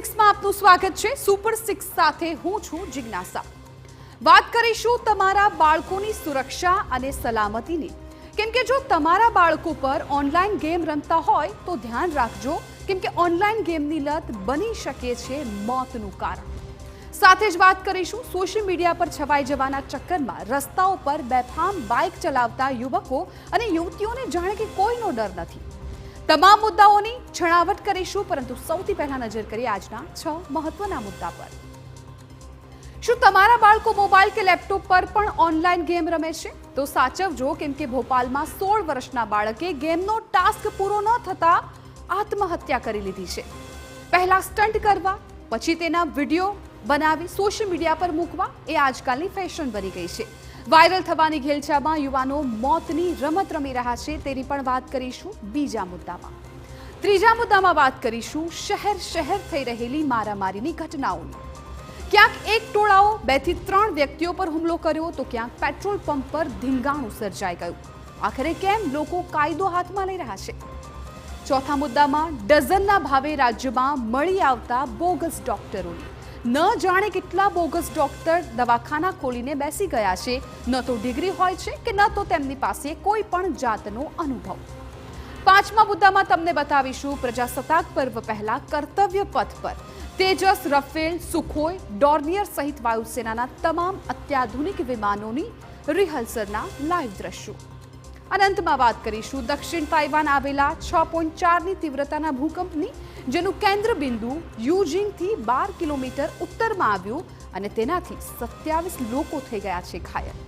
સિક્સમાં આપનું સ્વાગત છે। સુપર સિક્સ સાથે હું છું જિજ્ઞાસા। વાત કરીશું તમારા બાળકોની સુરક્ષા અને સલામતીની, કેમ કે જો તમારા બાળકો પર ઓનલાઈન ગેમ રમતા હોય તો ધ્યાન રાખજો, કેમ કે ઓનલાઈન ગેમની લત બની શકે છે મોતનું કારણ। સાથે જ વાત કરીશું સોશિયલ મીડિયા પર છવાઈ જવાના ચક્કરમાં રસ્તાઓ પર બેફામ બાઇક ચલાવતા યુવકો અને યુવતીઓને જાણે કે કોઈનો ડર નથી। તમામ મુદ્દાઓની છણાવટ કરીશું, પરંતુ સૌથી પહેલા નજર કરીએ આજના 6 મહત્વના મુદ્દા પર। શું તમારા બાળકો મોબાઈલ કે લેપટોપ પર પણ ઓનલાઈન ગેમ રમે છે? તો સાચવજો, કેમ કે ભોપાલમાં 16 વર્ષના બાળકે ગેમનો ટાસ્ક પૂરો ન થતા આત્મહત્યા કરી લીધી છે। પહેલા સ્ટન્ટ કરવા, પછી તેના વિડીયો બનાવી સોશિયલ મીડિયા પર મૂકવા એ આજકાલની ફેશન બની ગઈ છે। વાયરલ થવાની ઘેલછામાં યુવાનો મોતની રમત રમી રહ્યા છે, તેની પણ વાત કરીશું બીજા મુદ્દામાં। ત્રીજા મુદ્દામાં વાત કરીશું શહેર થઈ રહેલી મારામારીની ઘટનાઓની। ક્યાંક એક ટોળાઓ 2 થી 3 વ્યક્તિઓ પર હુમલો કર્યો, તો ક્યાંક પેટ્રોલ પંપ પર ધીંગાણું સર્જાઈ ગયું। આખરે કેમ લોકો કાયદો હાથમાં લઈ રહ્યા છે? ચોથા મુદ્દામાં ડઝનના ભાવે રાજ્યમાં મળી આવતા બોગસ ડોક્ટરોની। ન જાણે કેટલા બોગસ ડોક્ટર દવાખાના ખોલીને બેસી ગયા છે। ન તો ડિગ્રી હોય છે કે ન તો તેમની પાસે કોઈ પણ જાતનો અનુભવ। પાંચમા મુદ્દામાં તમને બતાવીશું પ્રજાસત્તાક પર્વ પહેલા કર્તવ્ય પથ પર તેજસ, રફેલ, સુખોઈ, ડોર્નિયર સહિત વાયુસેનાના તમામ અત્યાધુનિક વિમાનોની રિહર્સલના લાઈવ દ્રશ્યો। અનંતમાં વાત કરીશું દક્ષિણ તાઇવાન આવેલા 6.4ની તીવ્રતાના ભૂકંપની, જેનું કેન્દ્ર બિંદુ યુજિંગથી 12 કિલોમીટર ઉત્તરમાં આવ્યું અને તેનાથી 27 લોકો થઈ ગયા છે ઘાયલ।